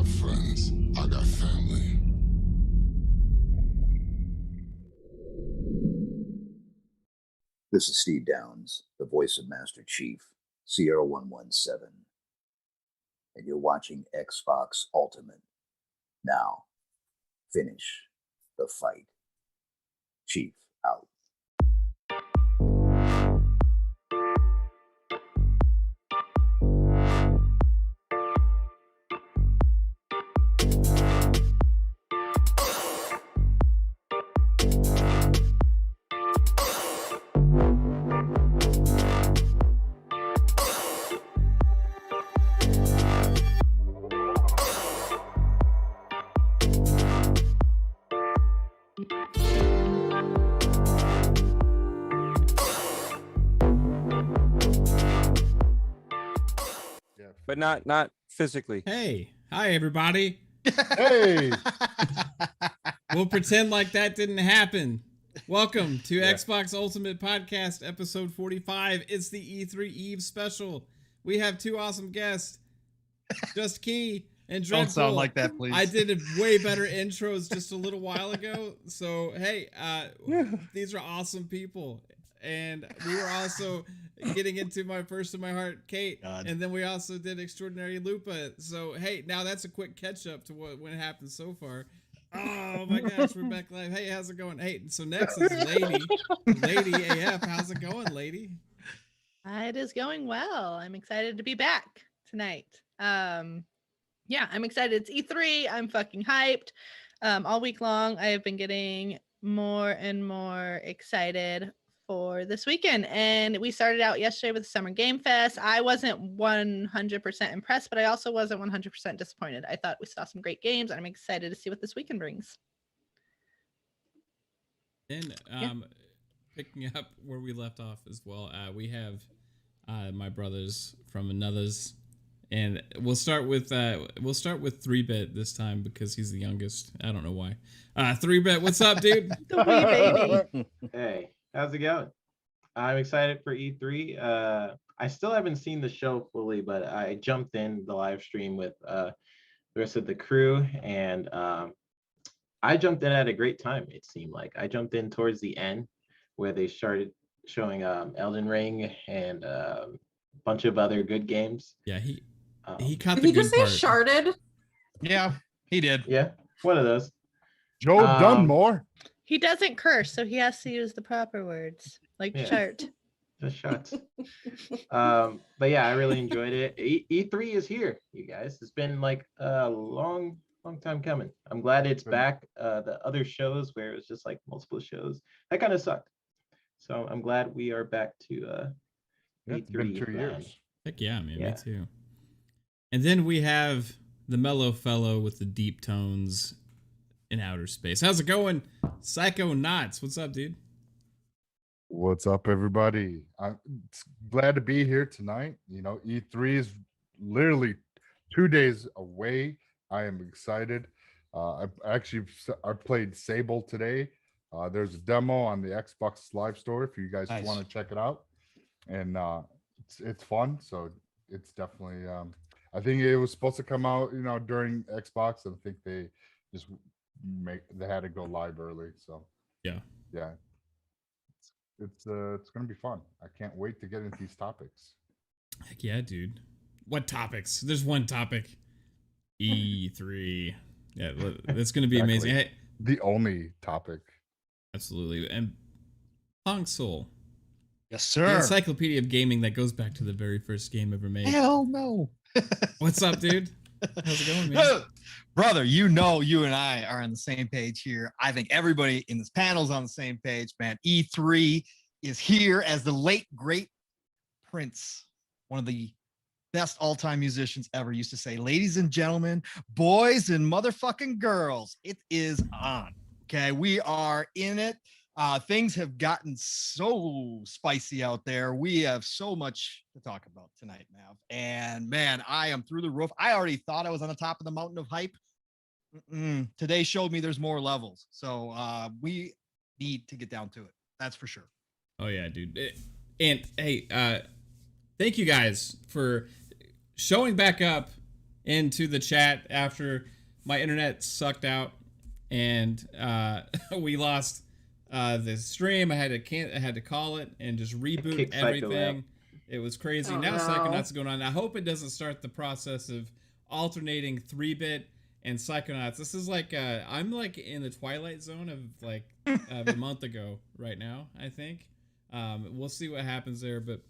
friends. I got family. This is Steve Downs, the voice of Master Chief, Sierra 117. And you're watching Xbox Ultimate. Now, finish the fight. Chief out. But not physically. Hey, hi everybody. Hey. We'll pretend like that didn't happen. Welcome to Xbox Ultimate Podcast, episode 45. It's the E3 Eve special. We have two awesome guests, Just Kee and Dreadpool. Don't sound like that, please. I did a way better intros just a little while ago. So, hey, these are awesome people. And we were also getting into my first in my heart, Kate. God. And then we also did Extraordinary Lupa. So, hey, now that's a quick catch up to what happened so far. Oh my gosh, we're back live. Hey, how's it going? Hey, so next is Lady. Lady AF, how's it going, Lady? It is going well. I'm excited to be back tonight. I'm excited. It's E3. I'm fucking hyped. All week long, I have been getting more and more excited for this weekend, and we started out yesterday with Summer Game Fest. I wasn't 100% impressed, but I also wasn't 100% disappointed. I thought we saw some great games, and I'm excited to see what this weekend brings. And picking up where we left off as well, we have my brothers from Anothers, and we'll start with 3-Bit this time because he's the youngest. I don't know why. 3-Bit, what's up, dude? The wee baby. Hey, how's it going? I'm excited for E3. I still haven't seen the show fully, but I jumped in the live stream with the rest of the crew, and I jumped in at a great time, it seemed like. I jumped in towards the end where they started showing Elden Ring and a bunch of other good games. Yeah, he caught Did the he good just say part. sharded? Yeah, he did. Yeah, one of those. Joe Dunmore. He doesn't curse, so he has to use the proper words, like chart. Just shots. But yeah, I really enjoyed it. E3 is here, you guys. It's been like a long time coming. I'm glad it's back. The other shows where it was just like multiple shows, that kind of sucked. So I'm glad we are back to It's been E3. 2 years. Heck yeah, man, Yeah. me too. And then we have the mellow fellow with the deep tones in outer space. How's it going? Psychonauts, what's up, dude? What's up, everybody? I'm glad to be here tonight. You know, E3 is literally 2 days away. I am excited. I played Sable today. There's a demo on the Xbox Live Store if you guys want to check it out, and it's fun. So it's definitely. I think it was supposed to come out, during Xbox, and I think they just they had to go live early. So yeah. It's gonna be fun. I can't wait to get into these topics. Heck yeah, dude. What topics? There's one topic. E3. Yeah, that's gonna be amazing. Hey, the only topic. Absolutely. And Pong Soul. Yes, sir. The encyclopedia of gaming that goes back to the very first game ever made. Hell no. What's up, dude? How's it going, man? Brother, you and I are on the same page here. I think everybody in this panel is on the same page, man. E3 is here, as the late, great Prince, one of the best all-time musicians ever, used to say, ladies and gentlemen, boys and motherfucking girls, it is on. Okay, we are in it. Things have gotten so spicy out there. We have so much to talk about tonight, Mav. And man, I am through the roof. I already thought I was on the top of the mountain of hype. Today showed me there's more levels. So we need to get down to it. That's for sure. Oh yeah, dude. And hey, thank you guys for showing back up into the chat after my internet sucked out and we lost the stream. I had to call it and just reboot Kick Psycho everything. out. It was crazy. Oh, Now no. Psychonauts is going on. I hope it doesn't start the process of alternating 3-bit and Psychonauts. This is like I'm like in the twilight zone of like a month ago right now, I think. We'll see what happens there, but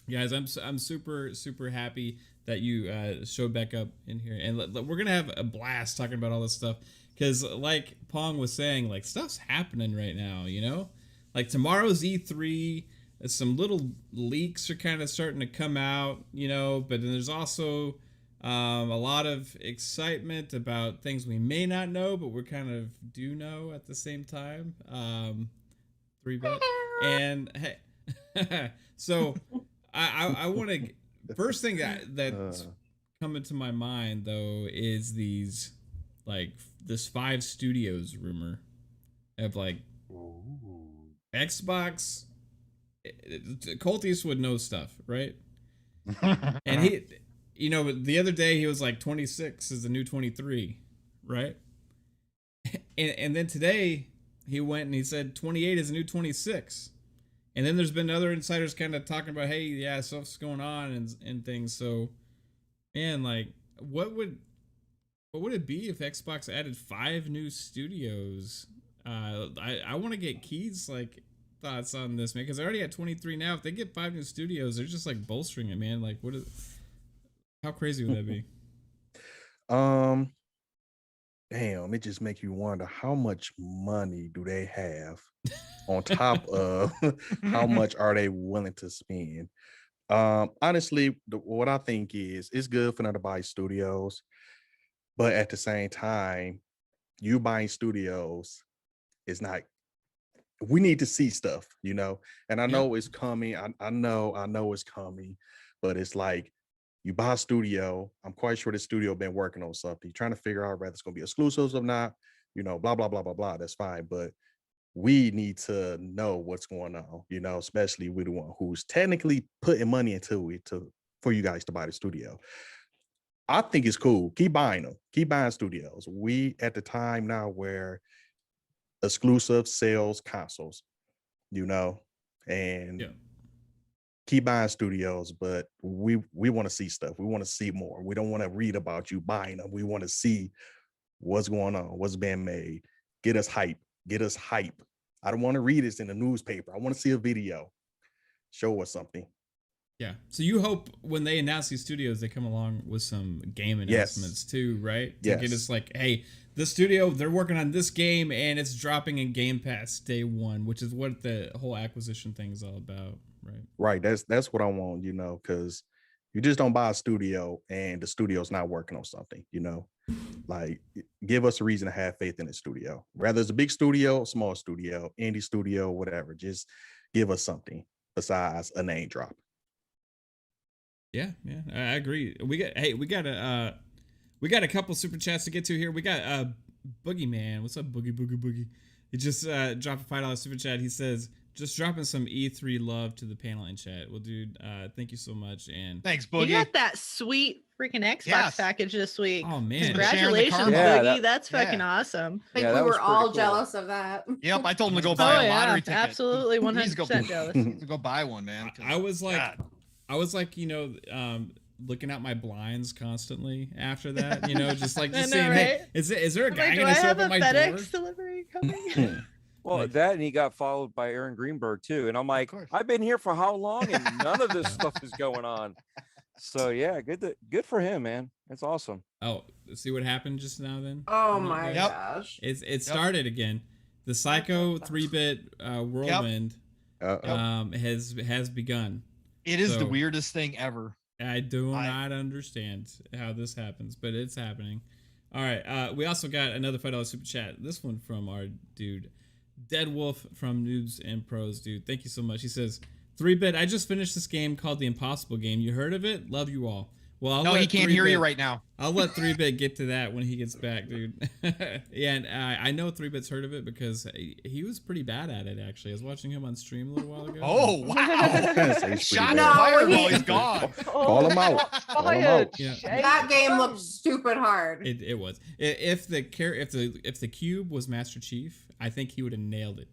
guys, I'm super happy that you showed back up in here, and we're gonna have a blast talking about all this stuff because, like Pong was saying, like stuff's happening right now. You know, like tomorrow's E3. Some little leaks are kind of starting to come out. You know, but then there's also a lot of excitement about things we may not know, but we kind of do know at the same time. 3-bit and hey, so I want to. First thing that's coming to my mind though is these this 5 studios rumor of like Xbox. Colt Eastwood knows stuff, right? And he, you know, the other day he was like 26 is the new 23, right? And then today he went and he said 28 is the new 26. And then there's been other insiders kind of talking about, hey, yeah, stuff's going on and things. So, man, like, what would it be if Xbox added 5 new studios? I want to get Kee's like thoughts on this, man, because they're already at 23 now. If they get 5 new studios, they're just like bolstering it, man. Like, how crazy would that be? Damn, it just makes you wonder how much money do they have on top of how much are they willing to spend. Honestly, what I think is it's good for them to buy studios, but at the same time, you buying studios is not. We need to see stuff, you know, and I know it's coming. I know it's coming, but it's like, you buy a studio. I'm quite sure the studio been working on something, trying to figure out whether it's going to be exclusives or not, you know, blah, blah, blah, blah, blah. That's fine. But we need to know what's going on, you know, especially with the one who's technically putting money into it for you guys to buy the studio. I think it's cool. Keep buying them. Keep buying studios. We at the time now where exclusive sales consoles, you know, and keep buying studios, but we want to see stuff. We want to see more. We don't want to read about you buying them. We want to see what's going on, what's being made. Get us hype. I don't want to read this in the newspaper. I want to see a video. Show us something. Yeah. So you hope when they announce these studios, they come along with some game announcements too, right? To get us like, hey, the studio, they're working on this game and it's dropping in Game Pass day 1, which is what the whole acquisition thing is all about. Right. That's what I want, you know, because you just don't buy a studio and the studio's not working on something, you know. Like, give us a reason to have faith in the studio. Whether it's a big studio, small studio, indie studio, whatever. Just give us something besides a name drop. Yeah, I agree. We got a couple super chats to get to here. We got Boogeyman. What's up, Boogie? He just dropped a $5 super chat. He says, just dropping some E3 love to the panel in chat. Well, dude, thank you so much. And thanks, Boogie. You got that sweet freaking Xbox package this week. Oh man, congratulations, Boogie. That's fucking awesome. I think we were all jealous of that. Yep, I told him to go buy a lottery ticket. Absolutely, 100% jealous. To go buy one, man. I was like, you know, looking at my blinds constantly after that, you know, just saying, right? hey, is there a guy do gonna I show up have a at my FedEx door? delivery coming? Well, that and he got followed by Aaron Greenberg too, and I'm like, I've been here for how long, and none of this stuff is going on. So yeah, good for him, man. That's awesome. Oh, see what happened just now then? Oh my gosh! It started again. The Psycho 3-bit whirlwind has begun. It is the weirdest thing ever. I do not understand how this happens, but it's happening. All right. We also got another $5 super chat. This one from our dude, Deadwolf from Noobs and Pros, dude. Thank you so much. He says, 3-bit, I just finished this game called The Impossible Game. You heard of it? Love you all. Well, no, he can't hear you right now. I'll let 3-Bit get to that when he gets back, dude. Yeah, and I know 3-Bit's heard of it because he was pretty bad at it, actually. I was watching him on stream a little while ago. Oh, wow. Shot No, fired he- while he's gone. Call him out. Call him out. Yeah. That game looked stupid hard. It was. If the cube was Master Chief, I think he would have nailed it.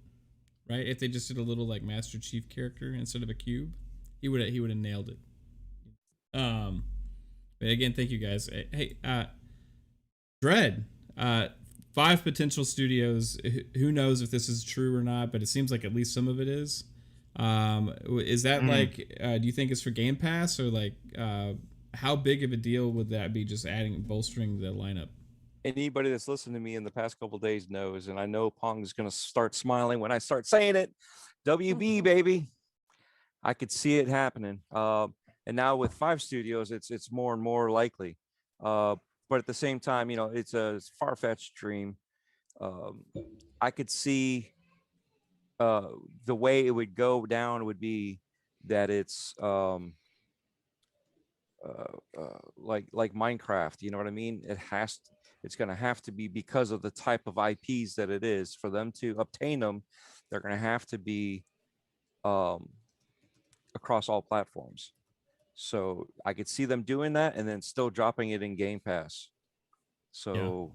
Right? If they just did a little like Master Chief character instead of a cube, he would have nailed it. But again, thank you guys. Hey, Dread, 5 potential studios. Who knows if this is true or not? But it seems like at least some of it is. Is that like? Do you think it's for Game Pass or like? How big of a deal would that be? Just bolstering the lineup. Anybody that's listened to me in the past couple of days knows, and I know Pong's gonna start smiling when I start saying it. WB baby, I could see it happening. And now with 5 studios, it's more and more likely. But at the same time, you know, it's a far-fetched dream. I could see the way it would go down would be that it's like Minecraft. You know what I mean? It's going to have to be, because of the type of IPs that it is, for them to obtain them, they're going to have to be across all platforms. So I could see them doing that and then still dropping it in Game Pass. So,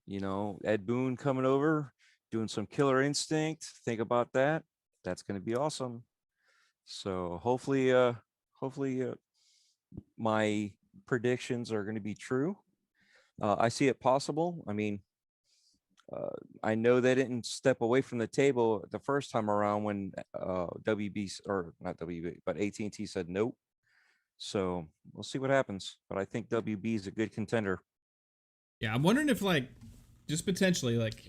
you know, Ed Boon coming over, doing some Killer Instinct. Think about that. That's going to be awesome. So hopefully my predictions are going to be true. I see it possible. I mean, I know they didn't step away from the table the first time around when WB, or not WB, but AT&T said nope. So we'll see what happens. But I think WB is a good contender. Yeah, I'm wondering if, like, just potentially, like,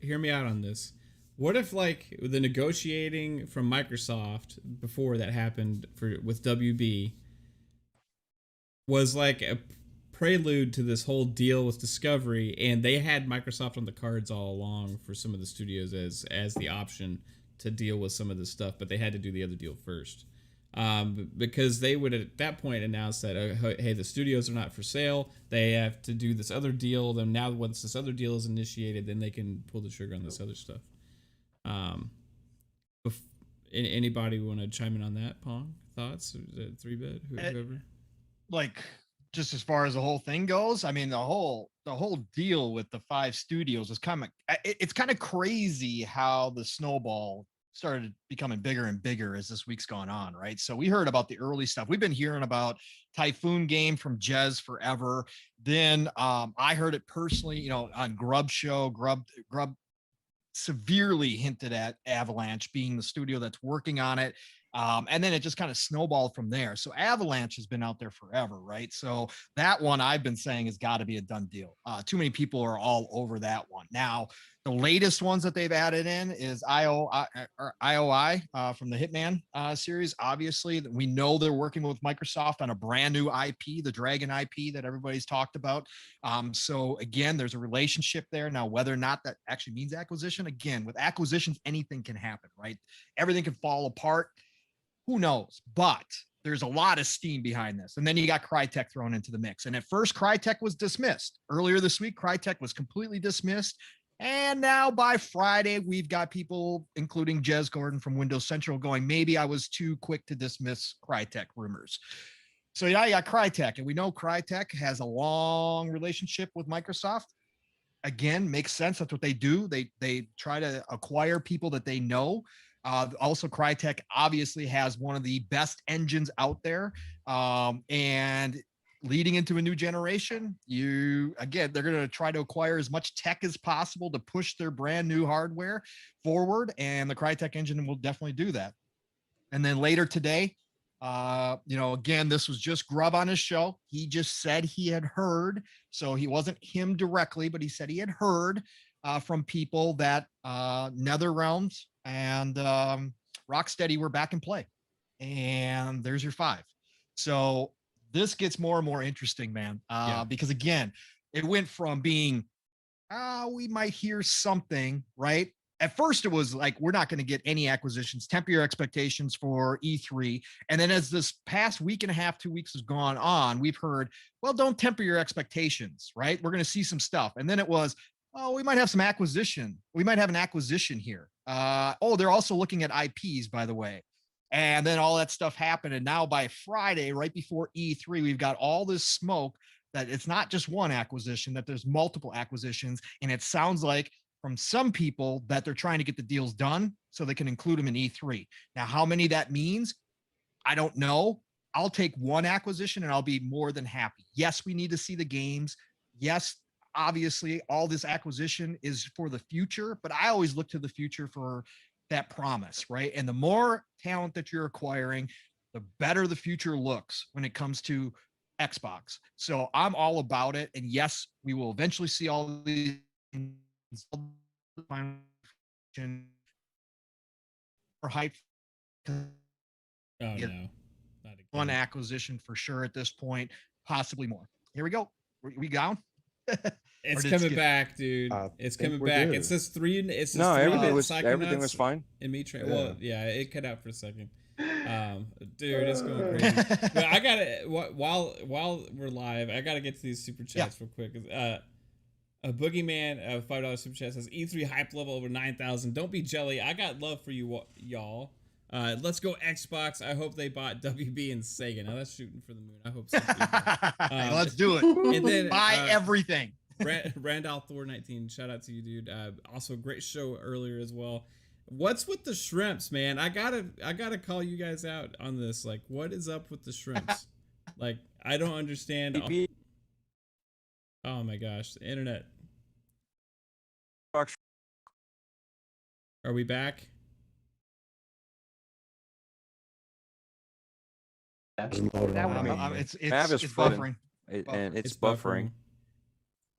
hear me out on this. What if, like, the negotiating from Microsoft before that happened with WB was like a prelude to this whole deal with Discovery, and they had Microsoft on the cards all along for some of the studios as the option to deal with some of this stuff, but they had to do the other deal first. Because they would at that point announce that, hey, the studios are not for sale. They have to do this other deal. Then now, once this other deal is initiated, then they can pull the trigger on this other stuff. Anybody want to chime in on that? Pong, thoughts? 3-Bit, whoever. Like, just as far as the whole thing goes, I mean, the whole deal with the 5 studios is it's kind of crazy how the snowball started becoming bigger and bigger as this week's gone on, right? So we heard about the early stuff. We've been hearing about Typhoon Game from Jez forever. Then I heard it personally, you know, on Grub Show. Grub severely hinted at Avalanche being the studio that's working on it. And then it just kind of snowballed from there. So Avalanche has been out there forever, right? So that one I've been saying has got to be a done deal. Too many people are all over that one. Now, the latest ones that they've added in is IOI from the Hitman series. Obviously, we know they're working with Microsoft on a brand new IP, the Dragon IP that everybody's talked about. So again, there's a relationship there. Now, whether or not that actually means acquisition, again, with acquisitions, anything can happen, right? Everything can fall apart. Who knows? But there's a lot of steam behind this. And then you got Crytek thrown into the mix. And at first, Crytek was dismissed. Earlier this week, Crytek was completely dismissed. And now by Friday, we've got people, including Jez Gordon from Windows Central, going, maybe I was too quick to dismiss Crytek rumors. So yeah, you got Crytek. And we know Crytek has a long relationship with Microsoft. Again, makes sense. That's what they do. They try to acquire people that they know. Also, Crytek obviously has one of the best engines out there. And leading into a new generation, they're going to try to acquire as much tech as possible to push their brand new hardware forward. And the Crytek engine will definitely do that. And then later today, again, this was just Grub on his show. He just said he had heard. So he wasn't him directly, but he said he had heard from people that NetherRealms and Rocksteady were back in play. And there's your 5. So this gets more and more interesting, man. Because again, it went from being, we might hear something, right? at first it was like, we're not going to get any acquisitions, temper your expectations for E3. And then as this past week and a half, 2 weeks has gone on, we've heard, well, don't temper your expectations, right? We're going to see some stuff. And then it was, oh, we might have some acquisition. We might have an acquisition here. Oh, they're also looking at IPs, by the way. And then all that stuff happened. And now by Friday, right before E3, we've got all this smoke that it's not just one acquisition, that there's multiple acquisitions. And it sounds like from some people that they're trying to get the deals done so they can include them in E3. Now, how many that means, I don't know. I'll take one acquisition and I'll be more than happy. Yes, we need to see the games. Yes, obviously, all this acquisition is for the future, but I always look to the future for that promise, right? And the more talent that you're acquiring, the better the future looks when it comes to Xbox. So I'm all about it. And yes, we will eventually see all these or hype. Oh no, not again. One acquisition for sure at this point, possibly more. Here we go. We down? It's coming back, dude. It's coming back. Good. It says 3. It says no, 3 everything was fine. And me train. Yeah. Well, yeah, it cut out for a second. Dude, it's going crazy. But I gotta while we're live, I gotta get to these super chats real quick. A boogeyman of $5 super chat says E3 hype level over 9,000. Don't be jelly. I got love for you, y'all. Let's go Xbox. I hope they bought WB and Sega. Now that's shooting for the moon. I hope so. Let's do it. And then buy everything. Randall Thor 19. Shout out to you, dude. Also great show earlier as well. What's with the shrimps, man? I gotta call you guys out on this. Like, what is up with the shrimps? Like, I don't understand. Oh my gosh, the internet. Are we back? It's buffering. It's buffering.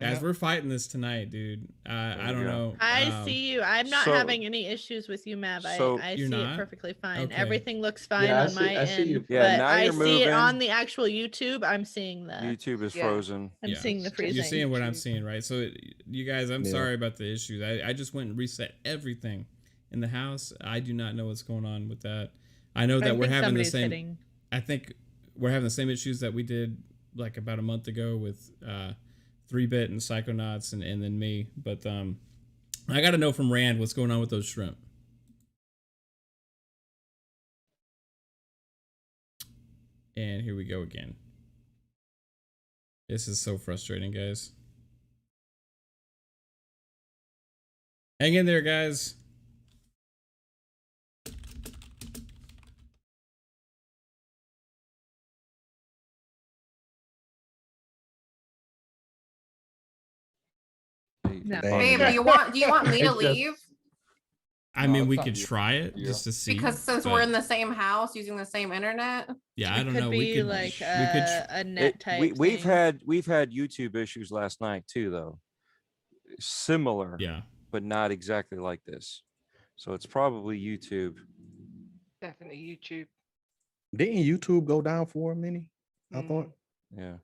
Guys, we're fighting this tonight, dude. I don't know. I see you. I'm not having any issues with you, Mav. I see it perfectly fine. Okay. Everything looks fine on my end. Yeah, but I see it on the actual YouTube. I'm seeing the YouTube is frozen. I'm seeing the freezing. You're seeing what I'm seeing, right? So you guys, I'm sorry about the issues. I just went and reset everything in the house. I do not know what's going on with that. I know that we're having the same. I think we're having the same issues that we did like about a month ago with 3-Bit and Psychonauts and then me. But I got to know from Rand what's going on with those shrimp. And here we go again. This is so frustrating, guys. Hang in there, guys. No. Babe, do you want me to leave? I mean, we could try it just to see. Because since we're in the same house using the same internet. Yeah, I don't know. We could like a net type. We've had YouTube issues last night too, though. Similar, but not exactly like this. So it's probably YouTube. Definitely YouTube. Didn't YouTube go down for a minute? I thought. Yeah.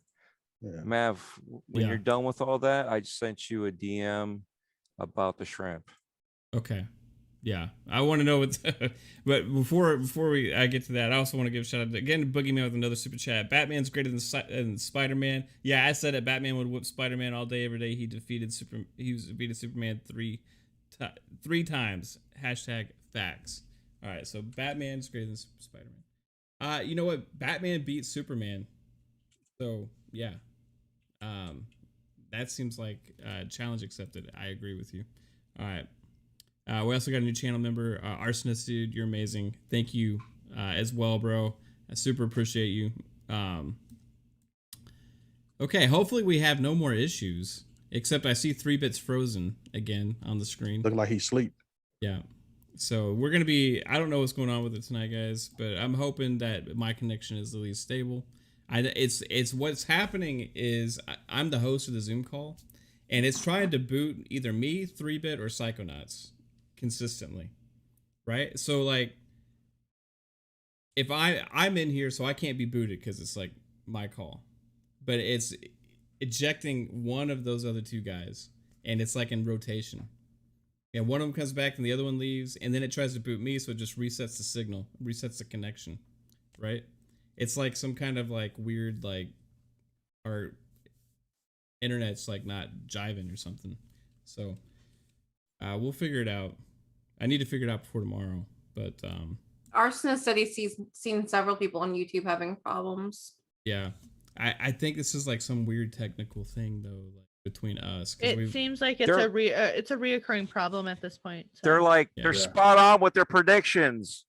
Mav, when you're done with all that, I just sent you a DM about the shrimp. Okay. Yeah, I want to know what's. But before I get to that, I also want to give a shout out again to Boogeyman with another super chat. Batman's greater than Spider-Man. Yeah, I said it. Batman would whoop Spider-Man all day, every day. He defeated Superman three times. #facts. All right, so Batman's greater than Spider-Man. You know what? Batman beat Superman. So yeah, that seems like challenge accepted. I agree with you. All right. We also got a new channel member, Arsonist Dude. You're amazing. Thank you as well, bro. I super appreciate you. Okay, hopefully we have no more issues. Except I see 3-Bit's frozen again on the screen. Look like he's asleep. Yeah. So we're going to be... I don't know what's going on with it tonight, guys. But I'm hoping that my connection is at least stable. It's what's happening is I'm the host of the Zoom call. And it's trying to boot either me, 3-Bit, or Psychonauts consistently, right? So like if I'm in here, so I can't be booted because it's like my call, but it's ejecting one of those other two guys, and it's like in rotation. Yeah, one of them comes back and the other one leaves, and then it tries to boot me, so it just resets the signal, resets the connection, right? It's like some kind of like weird like our internet's like not jiving or something. So we'll figure it out. I need to figure it out before tomorrow, but Arsonist said he's seen several people on YouTube having problems. yeah, I think this is like some weird technical thing though, like between us. It seems like it's a reoccurring problem at this point. So. They're like they're spot on with their predictions.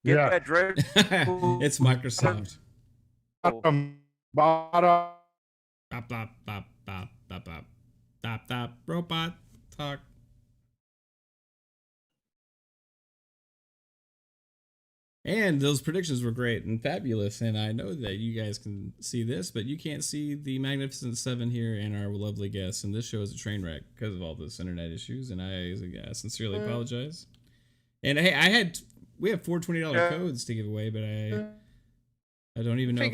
Get that Dreadpool. It's Microsoft. Bottom. Bop, bop, bop, bop, bop, bop. Bop, bop, robot talk. And those predictions were great and fabulous. And I know that you guys can see this, but you can't see the Magnificent Seven here and our lovely guests. And this show is a train wreck because of all this internet issues. And I sincerely apologize. And hey, we have 4 $20 codes to give away, but I don't even know.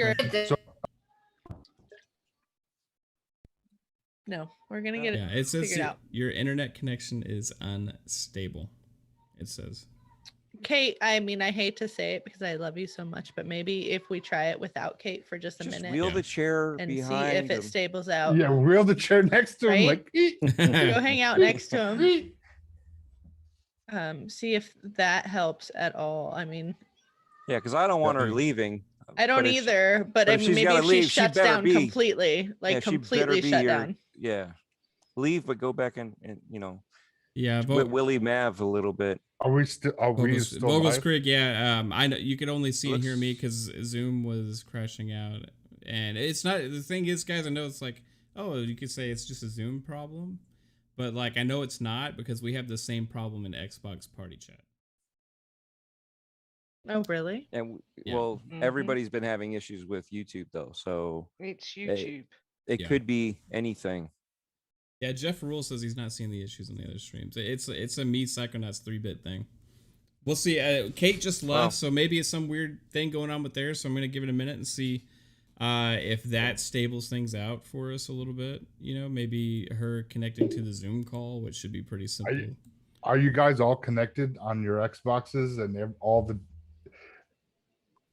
No, we're gonna get it. Yeah, it says figured out. Your internet connection is unstable. It says. Kate, I mean, I hate to say it because I love you so much, but maybe if we try it without Kate for just a minute, wheel the chair and behind see if it stables out. Yeah, wheel the chair next to him, like go hang out next to him. See if that helps at all. I mean, yeah, because I don't want her leaving. I don't either, but I mean, maybe if she shuts down completely, like completely shut down. Yeah, leave, but go back and you know, yeah, Willie Mav a little bit. Are we still? Vogel's Creek, yeah. I know you could only see and hear me because Zoom was crashing out, and it's not. The thing is, guys, I know it's like, oh, you could say it's just a Zoom problem, but like I know it's not because we have the same problem in Xbox Party Chat. Oh, really? And well, everybody's been having issues with YouTube though, so it's YouTube. It could be anything. Yeah, Jeff Rule says he's not seeing the issues on the other streams. It's a me Psychonauts 3-bit thing. We'll see. Kate just left, so maybe it's some weird thing going on with theirs. So I'm gonna give it a minute and see if that stables things out for us a little bit. You know, maybe her connecting to the Zoom call, which should be pretty simple. Are you guys all connected on your Xboxes and all the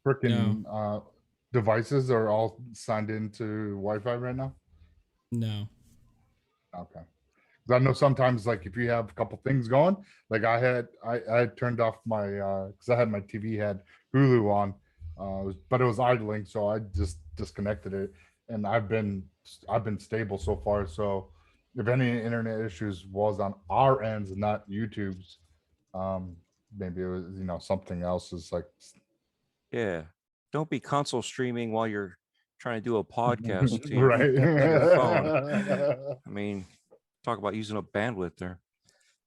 freaking devices are all signed into Wi-Fi right now? No. Okay. I know sometimes, like if you have a couple things going, like I had turned off my because I had my TV had Hulu on, but it was idling, so I just disconnected it, and I've been stable so far. So if any internet issues was on our ends and not YouTube's, maybe it was something else is like. Yeah, don't be console streaming while you're trying to do a podcast. Right. Phone. I mean, talk about using up bandwidth there.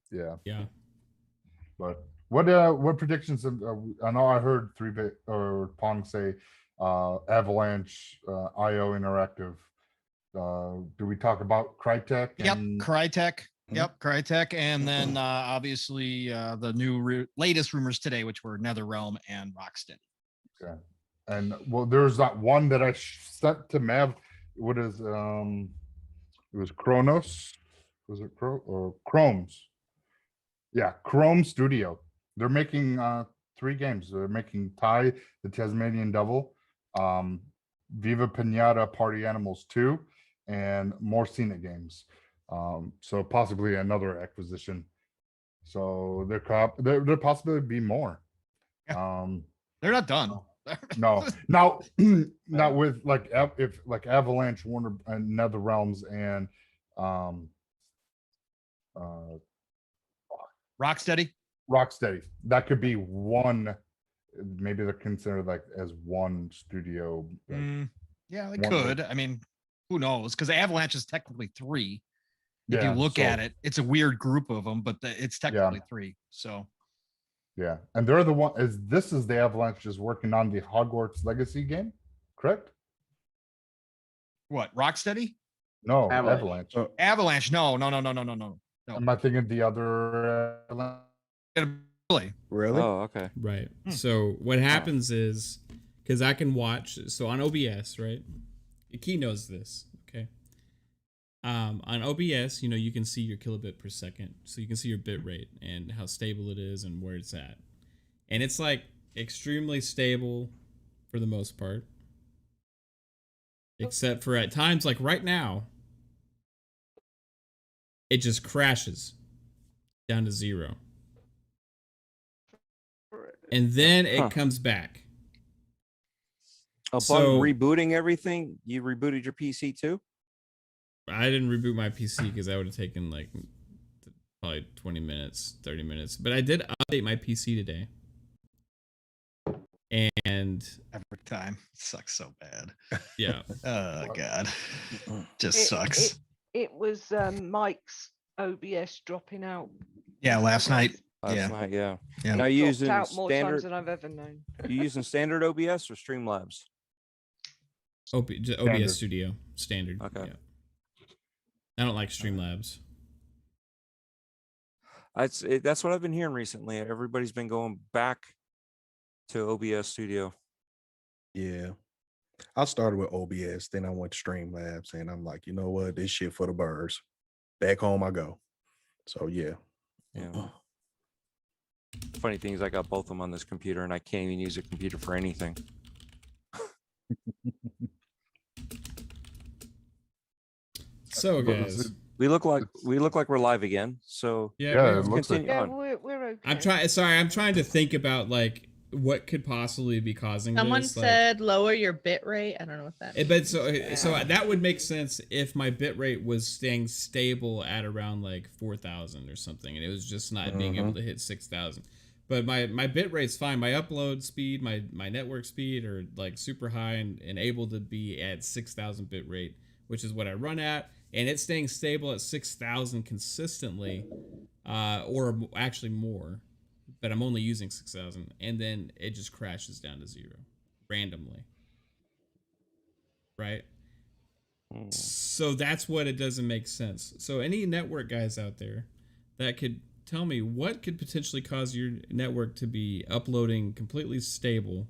Yeah. Yeah. But what predictions? I know I heard 3-bit or Pong say Avalanche, IO Interactive. Do we talk about Crytek? Yep, Crytek. Yep, Crytek, and then obviously the new latest rumors today, which were NetherRealm and Rocksteady. Okay. And well, there's that one that I sent to Mav. What is it was Kronos? Was it Chrome's? Yeah, Chrome Studio. They're making 3 games. They're making Ty, the Tasmanian Devil, Viva Pinata Party Animals 2, and more Cena games. So possibly another acquisition. So there possibly be more. Yeah. They're not done. No, now not with like if like Avalanche, Warner, and NetherRealms, and Rocksteady. That could be one. Maybe they're considered like as one studio. Yeah, they could. I mean, who knows? Because Avalanche is technically 3. If you look at it, it's a weird group of them, but it's technically 3. So. Yeah, and they're the one. This is the Avalanche is working on the Hogwarts Legacy game, correct? What, Rocksteady? No, Avalanche. Avalanche. No. Am I thinking the other Really? Oh, okay. Right. So what happens is, because I can watch, so on OBS, right? Kee knows this, okay? on OBS, you know, you can see your kilobit per second, so you can see your bit rate and how stable it is and where it's at, and it's like extremely stable for the most part, except for at times like right now, it just crashes down to 0, and then it comes back. Upon rebooting everything, you rebooted your PC too? I didn't reboot my PC because that would have taken like probably 20 minutes, 30 minutes. But I did update my PC today. And every time it sucks so bad. Yeah. Oh God. Just sucks. It was Mike's OBS dropping out. Yeah, last night. Last night, yeah. Yeah. Now you Dropped using out more times standard than I've ever known. you using standard OBS or Streamlabs? OBS Studio standard. Okay. Yeah. I don't like Streamlabs. That's what I've been hearing recently. Everybody's been going back to OBS Studio. Yeah. I started with OBS, then I went to Streamlabs, and I'm like, you know what? This shit for the birds. Back home I go. So yeah. Yeah. Funny thing is I got both of them on this computer and I can't even use a computer for anything. So guys, we look like we're live again. So yeah, let's continue on. We're okay. I'm trying to think about like what could possibly be causing Someone this. said lower your bit rate. I don't know what that means. But so that would make sense if my bit rate was staying stable at around like 4,000 or something, and it was just not being able to hit 6,000. But my bit rate's fine. My upload speed, my network speed are like super high and able to be at 6,000 bit rate, which is what I run at, and it's staying stable at 6,000 consistently, or actually more. But I'm only using 6,000, and then it just crashes down to 0 randomly. Right? So that's what it doesn't make sense. So any network guys out there that could tell me what could potentially cause your network to be uploading completely stable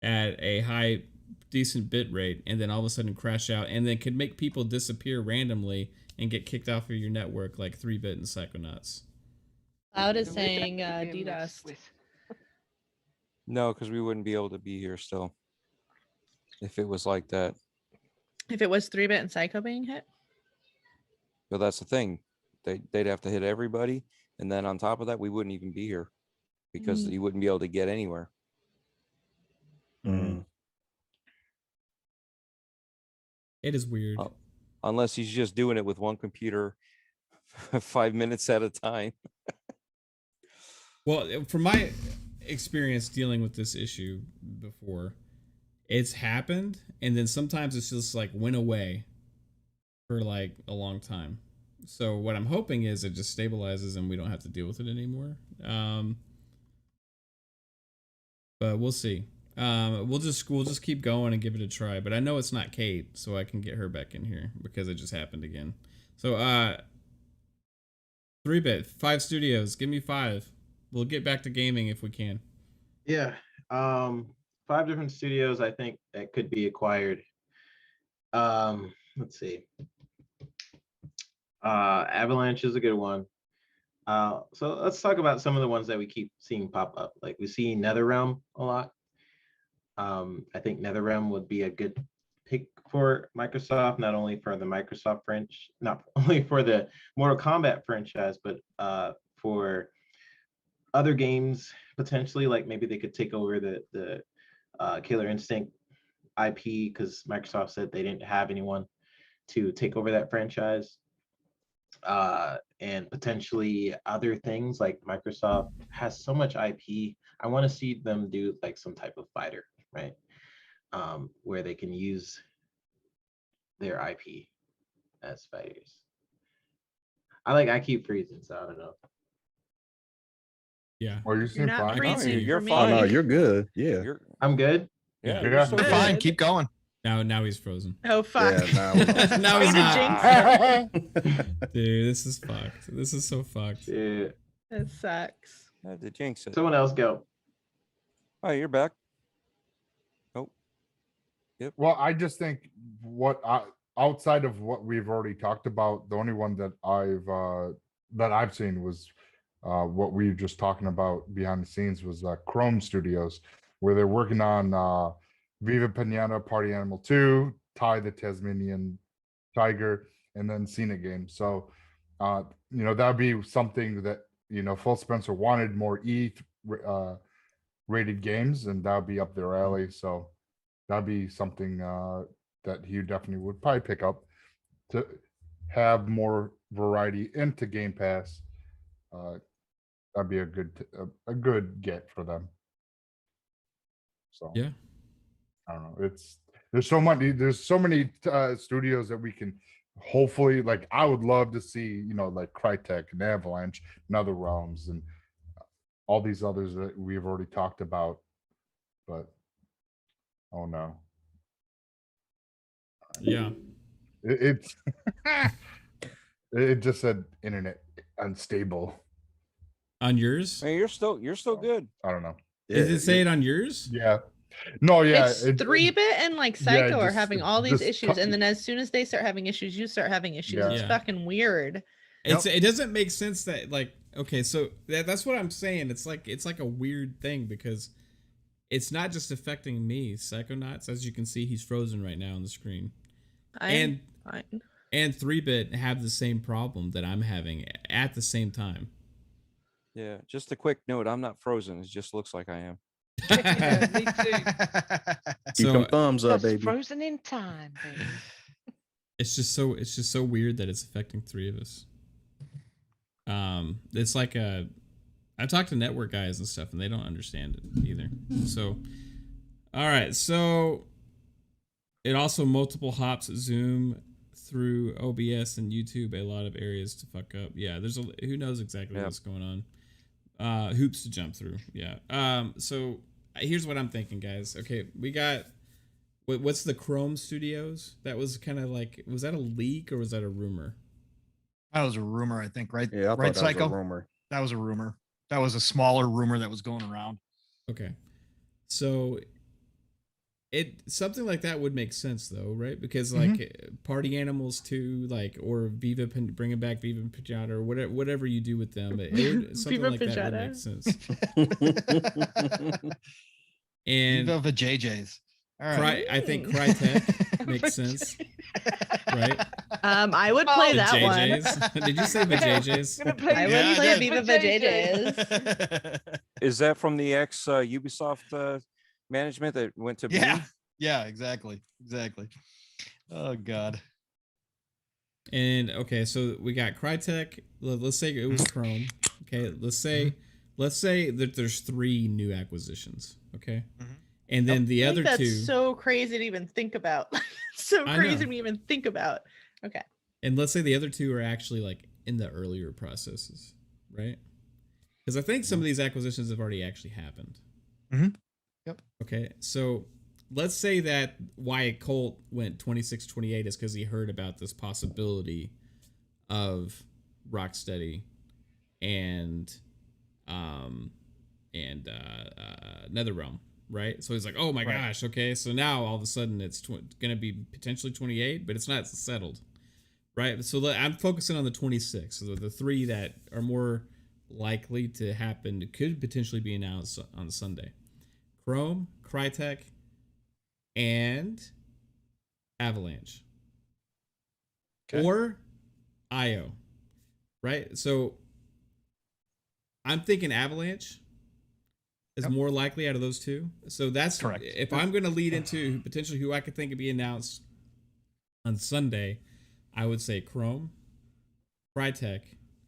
at a high, decent bit rate, and then all of a sudden crash out, and then could make people disappear randomly and get kicked off of your network like 3-bit and Psychonauts. Cloud is saying DDoS. No, because we wouldn't be able to be here still if it was like that. If it was 3-bit and Psycho being hit? But that's the thing. They'd have to hit everybody, and then on top of that, we wouldn't even be here because you wouldn't be able to get anywhere. It is weird. Unless he's just doing it with one computer 5 minutes at a time. Well, from my experience dealing with this issue before, it's happened, and then sometimes it's just like went away for like a long time. So what I'm hoping is it just stabilizes and we don't have to deal with it anymore. But we'll see. We'll just keep going and give it a try. But I know it's not Kate, so I can get her back in here because it just happened again. So 3-bit, 5 studios, give me 5. We'll get back to gaming if we can. Yeah. 5 different studios I think that could be acquired. Let's see. Avalanche is a good one. So let's talk about some of the ones that we keep seeing pop up. Like we see NetherRealm a lot. I think NetherRealm would be a good pick for Microsoft, not only for the Microsoft not only for the Mortal Kombat franchise, but for other games potentially. Like maybe they could take over the Killer Instinct IP because Microsoft said they didn't have anyone to take over that franchise. And potentially other things, like Microsoft has so much IP. I want to see them do like some type of fighter, right? Where they can use their IP as fighters. I keep freezing, so I don't know. Yeah. Or you seem not fine. freezing You're for me. fine. Oh no, you're good. Yeah. I'm good. Yeah, Yeah. you're so We're good. fine. Keep going. Now he's frozen. Oh fuck. Yeah, Now he's Way to not. jinx it. Dude, this is fucked. This is so fucked. Yeah. It sucks. I had to jinx it. Someone else go. Oh, you're back. Well, I just think outside of what we've already talked about, the only one that I've seen was what we were just talking about behind the scenes was Chrome Studios, where they're working on Viva Pinata Party Animal 2, Ty the Tasmanian Tiger, and then Cena Game. So, that'd be something that, Phil Spencer wanted more rated games, and that'd be up their alley. So that'd be something that he definitely would probably pick up to have more variety into Game Pass. That'd be a good get for them. So yeah, I don't know. There's so many studios that we can hopefully, like, I would love to see, like Crytek and Avalanche and Other Realms and all these others that we've already talked about, but oh no. yeah. It's it just said internet unstable On yours? Man, you're still good. I don't know. Does it say it on yours? Yeah. No, yeah. It's 3-bit and like Psycho are just- having all these just issues, and then as soon as they start having issues, you start having issues. Yeah. It's Yeah. fucking weird. It doesn't make sense that, like, okay, so that's what I'm saying. It's like a weird thing because it's not just affecting me. Psychonauts, as you can see, he's frozen right now on the screen. I'm fine. And 3-bit have the same problem that I'm having at the same time. Yeah, just a quick note. I'm not frozen. It just looks like I am. Yeah, me too. Keep So them thumbs up, Just baby. frozen in time, baby. it's just so weird that it's affecting 3 of us. It's like I talked to network guys and stuff, and they don't understand it either. So, all right, so it also multiple hops Zoom through OBS and YouTube a lot of areas to fuck up. Yeah, who knows exactly what's going on. Hoops to jump through. Yeah. So here's what I'm thinking, guys. Okay, we got what's the Chrome Studios? That was kind of like, was that a leak or was that a rumor? That was a rumor, I think, right? Yeah, I thought right, that Psycho? was a rumor. That was a rumor. That was a smaller rumor that was going around. Okay. So something like that would make sense though, right? Because like Party Animals 2, like, or bringing back Viva Pinata or whatever you do with them, something Viva like that would Pinata. make sense. And Viva the JJs. All right. I think Crytek makes sense, right? I would play Oh, that one. JJs. Did you say the JJs? Gonna play I Yeah, would I play did. Viva Vajayjays. Is that from the ex Ubisoft management that went to Yeah. Blue? Yeah, exactly. Oh God. And okay, so we got Crytek. Let's say it was Chrome. Okay, let's say that there's 3 new acquisitions. Okay, and then the other that's 2. so crazy to even think about. So I crazy know. to even think about. Okay. And let's say the other 2 are actually like in the earlier processes, right? Because I think some of these acquisitions have already actually happened. Yep. Okay, so let's say that why Colt went 26-28 is because he heard about this possibility of Rocksteady and NetherRealm, right? So he's like, oh my gosh, okay, so now all of a sudden it's gonna be potentially 28, but it's not settled, right? So I'm focusing on the 26. So the 3 that are more likely to happen could potentially be announced on Sunday: Chrome, Crytek, and Avalanche, or IO, right? So I'm thinking Avalanche is more likely out of those 2. So that's Correct. If I'm going to lead into potentially who I could think would be announced on Sunday, I would say Chrome, Crytek,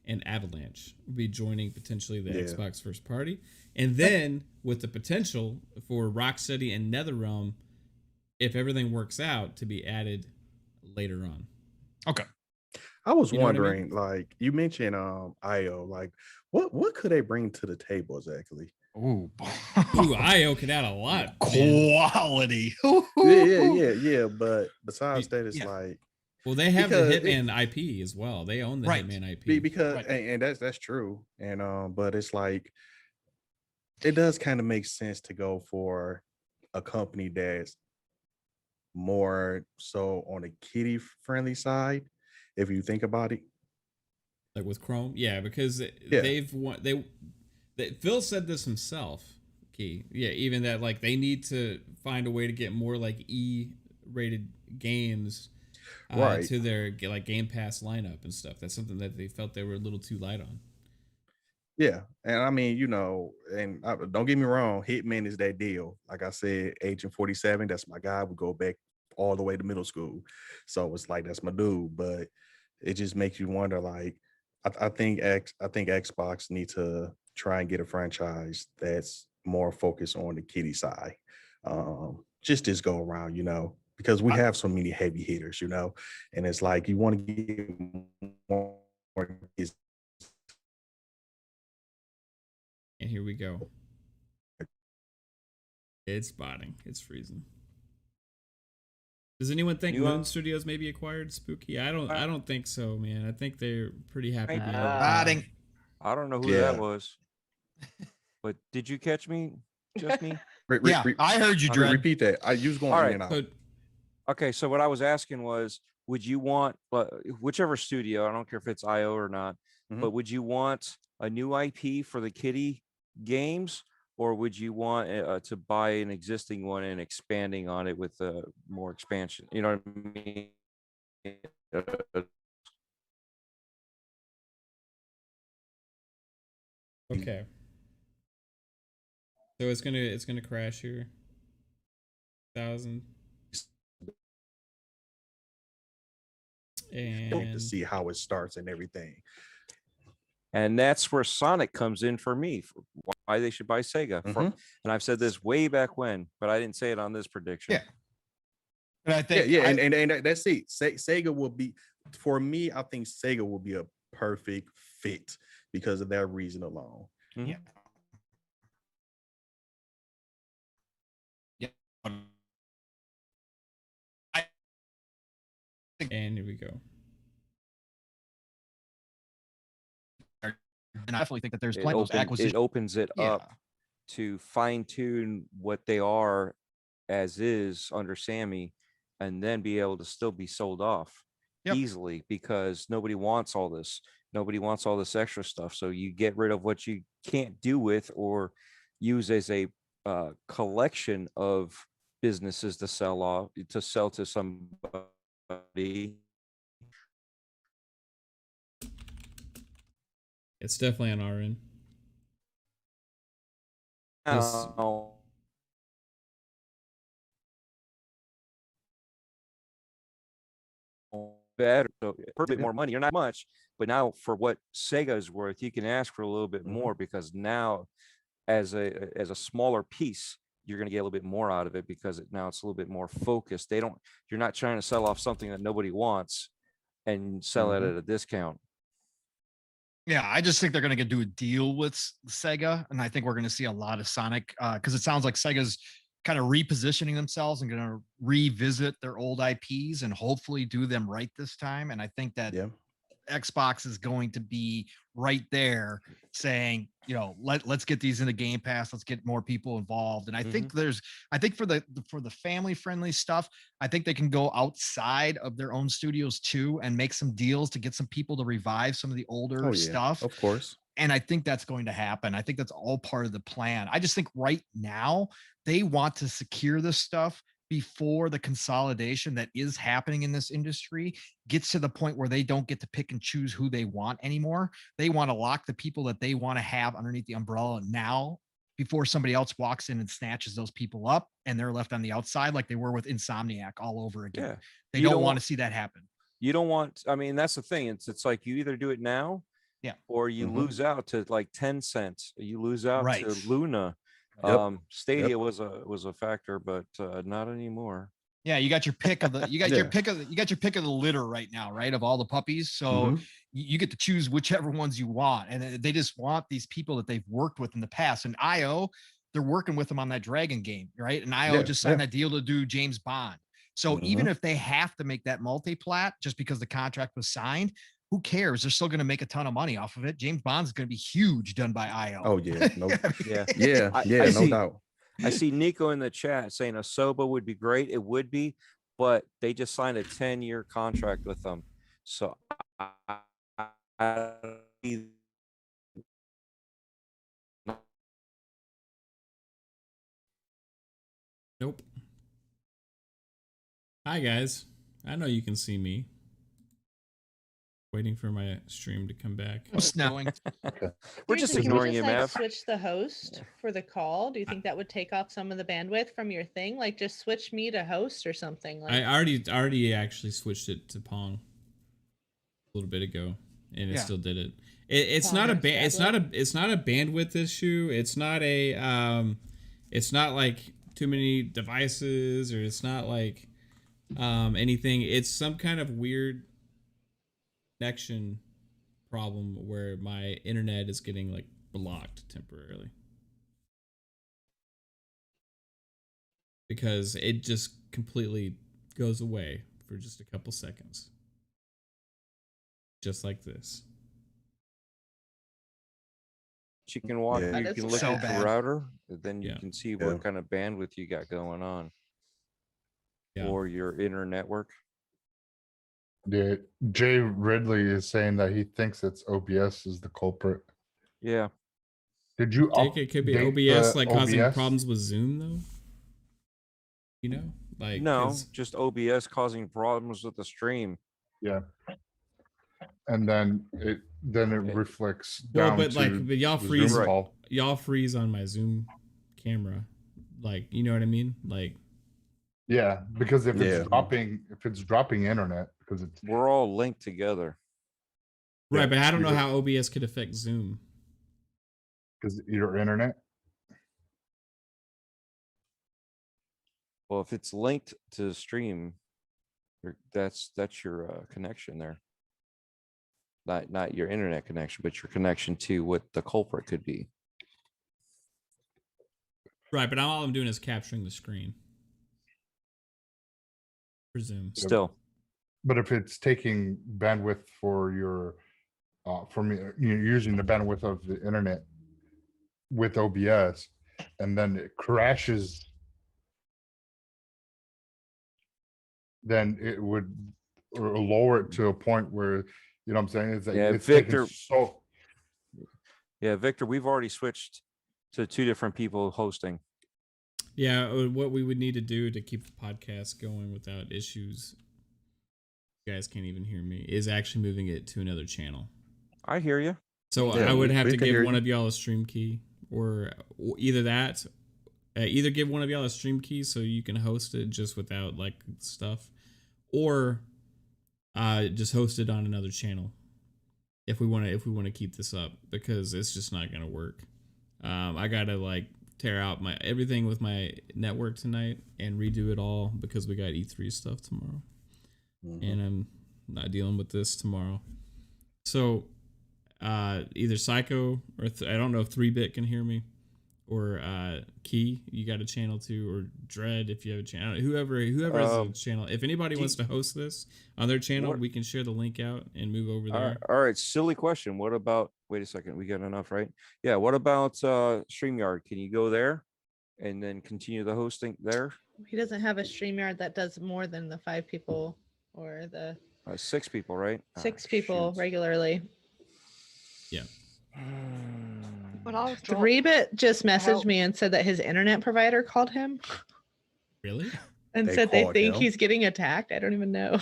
and Avalanche will be joining potentially the Xbox first party. And then with the potential for Rocksteady and NetherRealm, if everything works out, to be added later on. Okay. I was You know what I mean? wondering, like you mentioned, IO, like what could they bring to the table exactly? Ooh. Ooh, IO could add a lot. man. Quality. Yeah. But besides that, it's like, Well, they have the Because Hitman IP as well. They own the Right. Hitman IP. because Right. and that's true, and but it's like it does kind of make sense to go for a company that's more so on the kitty friendly side, if you think about it. Like with Chrome, yeah, because Yeah. Phil said this himself, Key. Yeah, even that like they need to find a way to get more like E-rated games Right. to their like Game Pass lineup and stuff. That's something that they felt they were a little too light on. Yeah, and I mean, don't get me wrong, Hitman is that deal. Like I said, Agent 47, that's my guy. We go back all the way to middle school, so it's like that's my dude. But it just makes you wonder. Like, I think Xbox need to try and get a franchise that's more focused on the kitty side. Just go around, because we have so many heavy hitters, and it's like you want to get more. And here we go. It's spotting. It's freezing. Does anyone think Moon Studios may be acquired? Spooky? I don't think so, man. I think they're pretty happy. Spotting. I don't know who that was. But did you catch me? Just me? I heard you, Dread. Repeat that. You was going in and out. Okay, so what I was asking was, would you want whichever studio, I don't care if it's IO or not, but would you want a new IP for the kitty games, or would you want to buy an existing one and expanding on it with more expansion? You know what I mean? Okay. So it's gonna crash here. 1,000. And to see how it starts and everything. And that's where Sonic comes in for me, for why they should buy Sega. And I've said this way back when, but I didn't say it on this prediction. Yeah. But I think and that's it. Sega will be, for me, I think Sega will be a perfect fit because of that reason alone. Yeah. And here we go. And I definitely think that there's plenty of acquisitions. It opens it up to fine tune what they are as is under Sammy, and then be able to still be sold off easily, because nobody wants all this. Nobody wants all this extra stuff. So you get rid of what you can't do with or use as a collection of businesses to sell to somebody. It's definitely on our end. Better, so a bit more money. You're not much, but now for what Sega is worth, you can ask for a little bit more, because now, as a smaller piece, you're going to get a little bit more out of it, because now it's a little bit more focused. You're not trying to sell off something that nobody wants and sell it at a discount. Yeah, I just think they're going to do a deal with Sega, and I think we're going to see a lot of Sonic, because it sounds like Sega's kind of repositioning themselves and going to revisit their old IPs and hopefully do them right this time. And I think that Xbox is going to be right there saying, let's get these into Game Pass. Let's get more people involved. And I think for the family friendly stuff, I think they can go outside of their own studios too and make some deals to get some people to revive some of the older stuff. Of course. And I think that's going to happen. I think that's all part of the plan. I just think right now they want to secure this stuff before the consolidation that is happening in this industry gets to the point where they don't get to pick and choose who they want anymore. They want to lock the people that they want to have underneath the umbrella now before somebody else walks in and snatches those people up and they're left on the outside like they were with Insomniac all over again. Yeah. They don't want to see that happen. You don't want, I mean, that's the thing. It's like you either do it now or you lose out to like 10 cents. You lose out to Luna. Stadia was a factor, but not anymore. Yeah, you got your pick of the your pick of the litter right now, right? Of all the puppies. So you get to choose whichever ones you want. And they just want these people that they've worked with in the past. And IO, they're working with them on that Dragon game, right? And IO just signed that deal to do James Bond. So even if they have to make that multi-plat just because the contract was signed, who cares? They're still going to make a ton of money off of it. James Bond's going to be huge done by IO. Oh yeah, no, no doubt. I see Nico in the chat saying a Soba would be great. It would be, but they just signed a 10-year contract with them. So Nope. Hi guys. I know you can see me. Waiting for my stream to come back. Snowing. We're just Can we ignoring you, just, like, Mav. switch the host for the call? Do you think that would take off some of the bandwidth from your thing? Like, just switch me to host or something. Like, I already actually switched it to Pong a little bit ago, and it still did it. It's Pong not a or it's not a bandwidth issue. It's not a it's not like too many devices, or it's not like anything. It's some kind of weird connection problem where my internet is getting like blocked temporarily because it just completely goes away for just a couple seconds, just like this. You can walk. Yeah. You That can is look so at the bad. router, and then you Yeah. can see Yeah. what kind of bandwidth you got going on, Yeah. or your inner network. Yeah, Jay Ridley is saying that he thinks it's OBS is the culprit. Yeah. Did you Take it could be update OBS the like causing OBS? problems with Zoom though. You know, like No, 'cause- just OBS causing problems with the stream. Yeah. And then it Okay. reflects well, down but to like, but y'all the freeze, Zoom call. y'all freeze on my Zoom camera, like you know what I mean, like. Yeah, because if Yeah. it's dropping internet, because it's We're all linked together. Right, Yeah, but I don't know either- how OBS could affect Zoom. because your internet. Well, if it's linked to the stream, that's your connection there. Not your internet connection, but your connection to what the culprit could be. Right, but all I'm doing is capturing the screen. For Zoom. Still, But if it's taking bandwidth for your, you're using the bandwidth of the internet with OBS, and then it crashes, then it would or lower it to a point where, you know what I'm saying? It's like, Yeah, it's taking Victor- so, yeah, Victor, we've already switched to 2 different people hosting. Yeah, what we would need to do to keep the podcast going without issues, you guys can't even hear me, is actually moving it to another channel. I hear you. So Yeah, I would have we to can give hear one you. of y'all a stream key, or either that, either give one of y'all a stream key so you can host it just without like stuff, or just host it on another channel. If we want to keep this up, because it's just not gonna work. I gotta like tear out my everything with my network tonight and redo it all because we got E3 stuff tomorrow. Mhm. And I'm not dealing with this tomorrow. So either Psycho or I don't know if 3-Bit can hear me, or Key, you got a channel too, or Dread if you have a channel. Whoever has a channel. If anybody wants to host this on their channel, What- we can share the link out and move over All there. right, all right, silly question. What about, wait a second, we got enough, right? Yeah, what about StreamYard? Can you go there and then continue the hosting there? he doesn't have a StreamYard that does more than the 5 people or the 6 people, right? 6 people shoot. regularly. Yeah. But I'll drop. 3-Bit just messaged Help. me and said that his internet provider called him Really? and They said they called think him? he's getting attacked. I don't even know.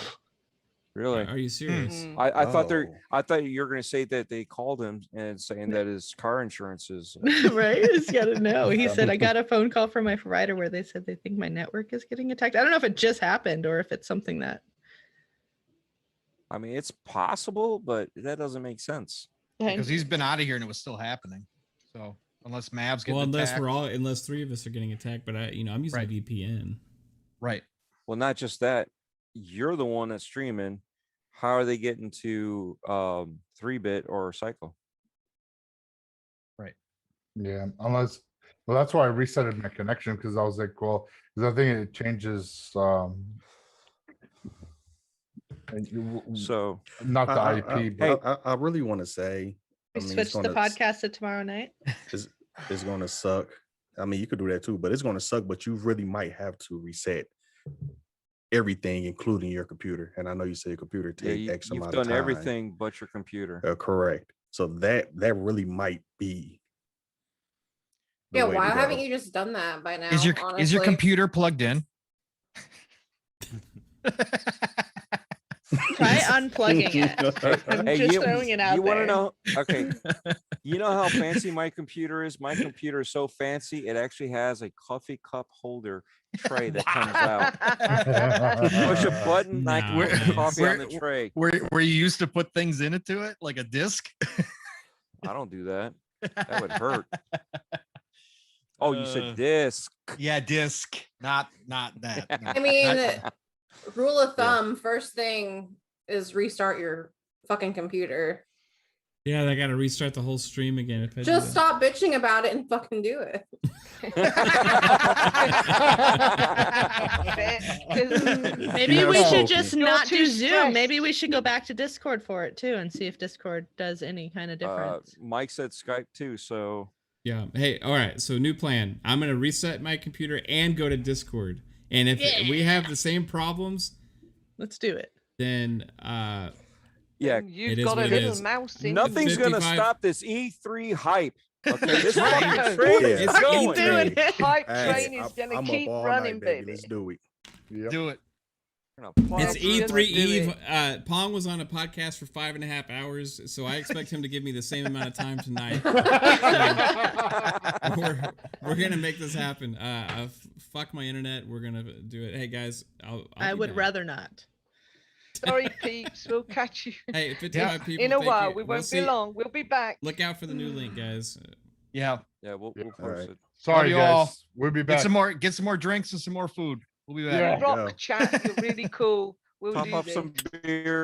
Really? Are you serious? Mm. I thought Oh. I thought you were gonna say that they called him and saying that his car insurance is Right? He's got to know. He said, I got a phone call from my provider where they said they think my network is getting attacked. I don't know if it just happened or if it's something that. I mean, it's possible, but that doesn't make sense. Because he's been out of here and it was still happening. So unless Mav's getting Well, unless attacked, unless 3 of us are getting attacked, but I'm using Right. a VPN. right. Well, not just that, you're the one that's streaming. How are they getting to 3-Bit or Cycle? yeah, unless, well, that's why I resetted my connection, because I was like, well, because I think it changes, So not the IP, but I really want to say, We I mean, switched the podcast to tomorrow night. it's going to suck. I mean, you could do that too, but it's going to suck. But you really might have to reset everything, including your computer. And I know you say your computer Yeah, take X you've amount of done time. everything but your computer. Correct. So that really might be. the Yeah, way why to haven't go. you just done that by now? Is your honestly? computer plugged in? Try unplugging it. I'm just throwing it out You want to there. know? Okay. You know how fancy my computer is? My computer is so fancy, it actually has a coffee cup holder tray that comes out. Push a button, I can put the coffee on the tray. Where you used to put things into it, like a disc? I don't do that. That would hurt. Oh, you said disc. Yeah, disc. Not that. No. I mean, rule of thumb, first thing is restart your fucking computer. Yeah, they got to restart the whole stream again. If I do Just that. stop bitching about it and fucking do it. Maybe we should just You're not too do Zoom. stressed. Maybe we should go back to Discord for it too and see if Discord does any kind of difference. Mike said Skype too, so Yeah. Hey, all right. So new plan. I'm gonna reset my computer and go to Discord. And if we have the same problems, let's do it. Then yeah, You've it is got a what it little is. mouse in. nothing's gonna 55 stop this E3 hype. Okay, this Right. fucking train is It's going. doing it. Hype Hey, train is gonna I'm keep up all running, night, baby. baby. Let's do it. Yep. Do it. It's Let's just E3 do Eve. it. Pong was on a podcast for 5.5 hours, so I expect him to give me the same amount of time tonight. We're gonna make this happen. Fuck my internet. We're gonna do it. Hey guys, I'll I be would back. rather not. Sorry, peeps. We'll catch you Hey, 55 people. in a thank while. you. We We'll won't see. be long. We'll be back. Look out for the new link, guys. Yeah. Yeah, we'll Yep. post Alright. it. Sorry, you guys. all. We'll be Get back. some more drinks and some more food. We'll be back. Yeah. Rock go. chat. You're really cool. We'll Top do up this. some beer.